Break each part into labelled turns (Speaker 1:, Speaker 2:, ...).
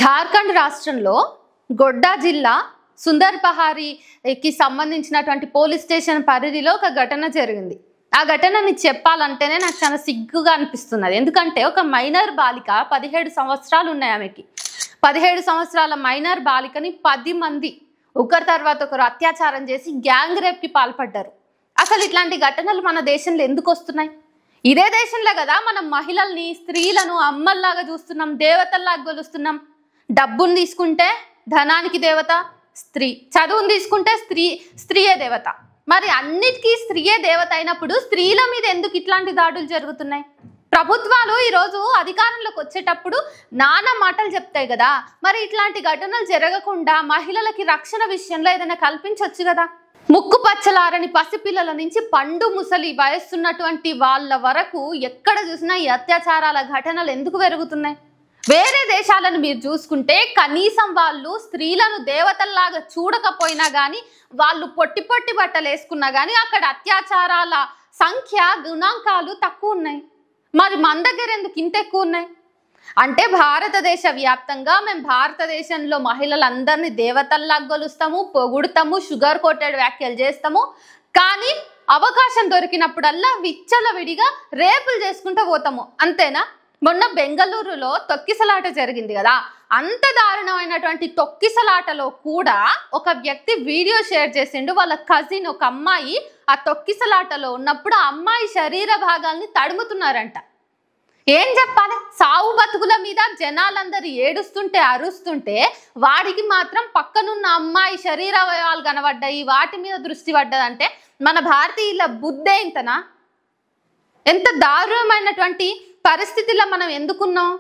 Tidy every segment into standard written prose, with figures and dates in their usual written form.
Speaker 1: జార్ఖండ్ రాష్ట్రంలో గొడ్డా జిల్లా సుందర్ పహారీకి సంబంధించినటువంటి పోలీస్ స్టేషన్ పరిధిలో ఒక ఘటన జరిగింది. ఆ ఘటనని చెప్పాలంటేనే నాకు చాలా సిగ్గుగా అనిపిస్తున్నది. ఎందుకంటే ఒక మైనర్ బాలిక 17 సంవత్సరాలు ఉన్నాయి ఆమెకి. 17 సంవత్సరాల మైనర్ బాలికని 10 మంది ఒకరి తర్వాత ఒకరు అత్యాచారం చేసి గ్యాంగ్ రేప్కి పాల్పడ్డారు. అసలు ఇట్లాంటి ఘటనలు మన దేశంలో ఎందుకు వస్తున్నాయి? ఇదే దేశంలో కదా మనం మహిళల్ని, స్త్రీలను అమ్మల్లాగా చూస్తున్నాం, దేవతల్లాగా కొలుస్తున్నాం. డబ్బును తీసుకుంటే ధనానికి దేవత స్త్రీ, చదువును తీసుకుంటే స్త్రీయే దేవత. మరి అన్నిటికీ స్త్రీయే దేవత అయినప్పుడు స్త్రీల మీద ఎందుకు ఇట్లాంటి దాడులు జరుగుతున్నాయి? ప్రభుత్వాలు ఈరోజు అధికారంలోకి వచ్చేటప్పుడు నానా మాటలు చెప్తాయి కదా, మరి ఇట్లాంటి ఘటనలు జరగకుండా మహిళలకి రక్షణ విషయంలో ఏదైనా కల్పించవచ్చు కదా. ముక్కు పచ్చలారని పసిపిల్లల నుంచి పండు ముసలి వయస్సున్నటువంటి వాళ్ళ వరకు ఎక్కడ చూసినా ఈ అత్యాచారాల ఘటనలు ఎందుకు పెరుగుతున్నాయి? వేరే దేశాలను మీరు చూసుకుంటే కనీసం వాళ్ళు స్త్రీలను దేవతల్లాగా చూడకపోయినా కానీ, వాళ్ళు పొట్టి పొట్టి బట్టలు వేసుకున్నా కానీ అక్కడ అత్యాచారాల సంఖ్య గుణాంకాలు తక్కువ ఉన్నాయి. మరి మన దగ్గర ఎందుకు ఇంత ఎక్కువ ఉన్నాయి? అంటే భారతదేశ వ్యాప్తంగా మేము భారతదేశంలో మహిళలందరినీ దేవతల్లాగా కొలుస్తాము, పొగుడుతాము, షుగర్ కోటెడ్ వ్యాఖ్యలు చేస్తాము. కానీ అవకాశం దొరికినప్పుడల్లా విచ్చలవిడిగా రేపులు చేసుకుంటూ పోతాము, అంతేనా? మొన్న బెంగళూరులో తొక్కిసలాట జరిగింది కదా, అంత దారుణమైనటువంటి తొక్కిసలాటలో కూడా ఒక వ్యక్తి వీడియో షేర్ చేసిండు. వాళ్ళ కజిన్ ఒక అమ్మాయి ఆ తొక్కిసలాటలో ఉన్నప్పుడు ఆ అమ్మాయి శరీర భాగాల్ని తడుముతున్నారంట. ఏం చెప్పాలి? సావు బతుకుల మీద జనాలందరూ ఏడుస్తుంటే అరుస్తుంటే వాడికి మాత్రం పక్కనున్న అమ్మాయి శరీర అవయవాలు కనబడ్డాయి, వాటి మీద దృష్టి పడ్డదంటే మన భారతీయుల బుద్ధే ఇంతనా? ఎంత దారుణమైనటువంటి పరిస్థితుల్లో మనం ఎందుకున్నాం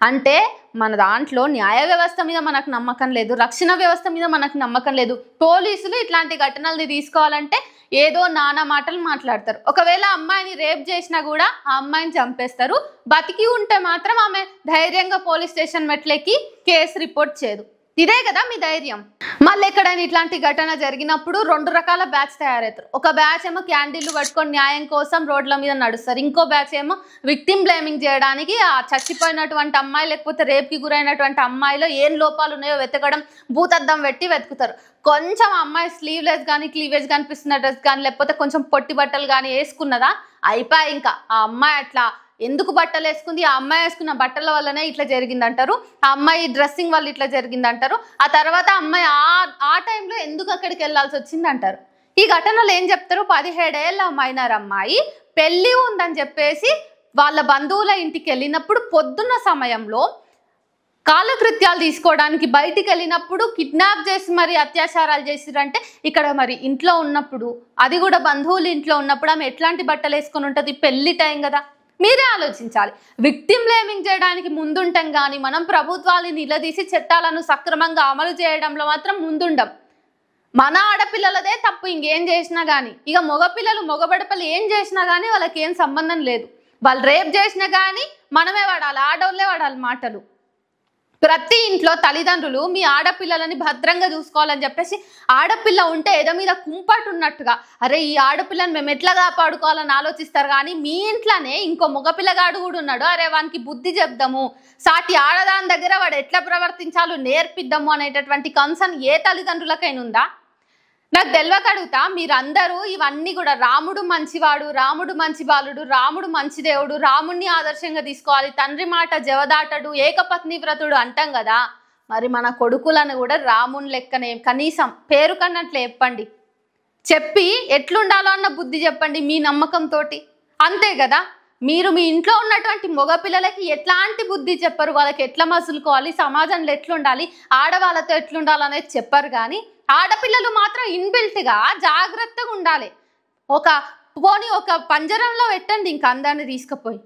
Speaker 1: అంటే మన దాంట్లో న్యాయ వ్యవస్థ మీద మనకు నమ్మకం లేదు, రక్షణ వ్యవస్థ మీద మనకు నమ్మకం లేదు. పోలీసులు ఇట్లాంటి ఘటనల్ని తీసుకోవాలంటే ఏదో నానా మాటలు మాట్లాడతారు. ఒకవేళ అమ్మాయిని రేప్ చేసినా కూడా ఆ అమ్మాయిని చంపేస్తారు. బతికి ఉంటే మాత్రం ఆమె ధైర్యంగా పోలీస్ స్టేషన్ మెట్లెక్కి కేసు రిపోర్ట్ చేయదు. ఇదే కదా మీ ధైర్యం. మళ్ళీ ఎక్కడైనా ఇట్లాంటి ఘటన జరిగినప్పుడు 2 రకాల బ్యాచ్ తయారవుతారు. ఒక బ్యాచ్ ఏమో క్యాండిల్లు పట్టుకొని న్యాయం కోసం రోడ్ల మీద నడుస్తారు. ఇంకో బ్యాచ్ ఏమో విక్టిమ్ బ్లేమింగ్ చేయడానికి ఆ చచ్చిపోయినటువంటి అమ్మాయి లేకపోతే రేప్కి గురైనటువంటి అమ్మాయిలో ఏం లోపాలు ఉన్నాయో వెతకడం, భూతద్దం పెట్టి వెతుకుతారు. కొంచెం అమ్మాయి స్లీవ్లెస్ కానీ, క్లీవేజ్ కనిపిస్తున్న డ్రెస్ కానీ, లేకపోతే కొంచెం పొట్టి బట్టలు కానీ వేసుకున్నదా అయిపోయి ఇంకా ఆ అమ్మాయి అట్లా ఎందుకు బట్టలు వేసుకుంది, ఆ అమ్మాయి వేసుకున్న బట్టల వల్లనే ఇట్లా జరిగిందంటారు, ఆ అమ్మాయి డ్రెస్సింగ్ వల్ల ఇట్లా జరిగిందంటారు, ఆ తర్వాత అమ్మాయి ఆ టైంలో ఎందుకు అక్కడికి వెళ్ళాల్సి వచ్చింది అంటారు. ఈ ఘటనలు ఏం చెప్తారు? 17 ఏళ్ళ మైనర్ అమ్మాయి పెళ్ళి ఉందని చెప్పేసి వాళ్ళ బంధువుల ఇంటికి వెళ్ళినప్పుడు పొద్దున్న సమయంలో కాలకృత్యాలు తీసుకోవడానికి బయటికి వెళ్ళినప్పుడు కిడ్నాప్ చేసి మరి అత్యాచారాలు చేసిరంటే ఇక్కడ మరి ఇంట్లో ఉన్నప్పుడు, అది కూడా బంధువులు ఇంట్లో ఉన్నప్పుడు ఆమె ఎట్లాంటి బట్టలు వేసుకొని ఉంటుంది? పెళ్లి టైం కదా, మీరే ఆలోచించాలి. విక్టిమ్ బ్లేమింగ్ చేయడానికి ముందుంటాం కానీ మనం ప్రభుత్వాన్ని నిలదీసి చట్టాలను సక్రమంగా అమలు చేయడంలో మాత్రం ముందుండం. మన ఆడపిల్లలదే తప్పు ఇంకేం చేసినా కానీ, ఇక మగపిల్లలు మగబడపలు ఏం చేసినా కానీ వాళ్ళకి ఏం సంబంధం లేదు. వాళ్ళు రేప్ చేసినా కానీ మనమే వాడాలి, ఆడోళ్ళే వాడాలి మాటలు. ప్రతి ఇంట్లో తల్లిదండ్రులు మీ ఆడపిల్లలని భద్రంగా చూసుకోవాలని చెప్పేసి, ఆడపిల్ల ఉంటే ఎద మీద కుంపటి ఉన్నట్టుగా అరే ఈ ఆడపిల్లని మేము ఎట్లా కాపాడుకోవాలని ఆలోచిస్తారు. కానీ మీ ఇంట్లోనే ఇంకో మగపిల్లగాడు కూడా ఉన్నాడు, అరే వానికి బుద్ధి చెప్దాము, సాటి ఆడదాని దగ్గర వాడు ఎట్లా ప్రవర్తించాలో నేర్పిద్దాము అనేటటువంటి కన్సర్న్ ఏ తల్లిదండ్రులకైనా ఉందా? నాకు తెలియక అడుగుతా. మీరందరూ ఇవన్నీ కూడా రాముడు మంచివాడు, రాముడు మంచి బాలుడు, రాముడు మంచి దేవుడు, రాముడిని ఆదర్శంగా తీసుకోవాలి, తండ్రి మాట జవదాటడు, ఏకపత్ని వ్రతుడు అంటాం కదా. మరి మన కొడుకులను కూడా రాముని లెక్కనే కనీసం పేరు కన్నట్లు చెప్పండి, చెప్పి ఎట్లుండాలో అన్న బుద్ధి చెప్పండి మీ నమ్మకంతో. అంతే కదా. మీరు మీ ఇంట్లో ఉన్నటువంటి మగపిల్లలకి ఎట్లాంటి బుద్ధి చెప్పరు, వాళ్ళకి ఎట్లా మసులుకోవాలి, సమాజంలో ఎట్లుండాలి, ఆడవాళ్ళతో ఎట్లుండాలనేది చెప్పరు. కానీ ఆడపిల్లలు మాత్రం ఇన్బిల్ట్గా జాగ్రత్తగా ఉండాలి. ఒక పంజరంలో పెట్టండి ఇంకా అందరిని తీసుకుపోయి.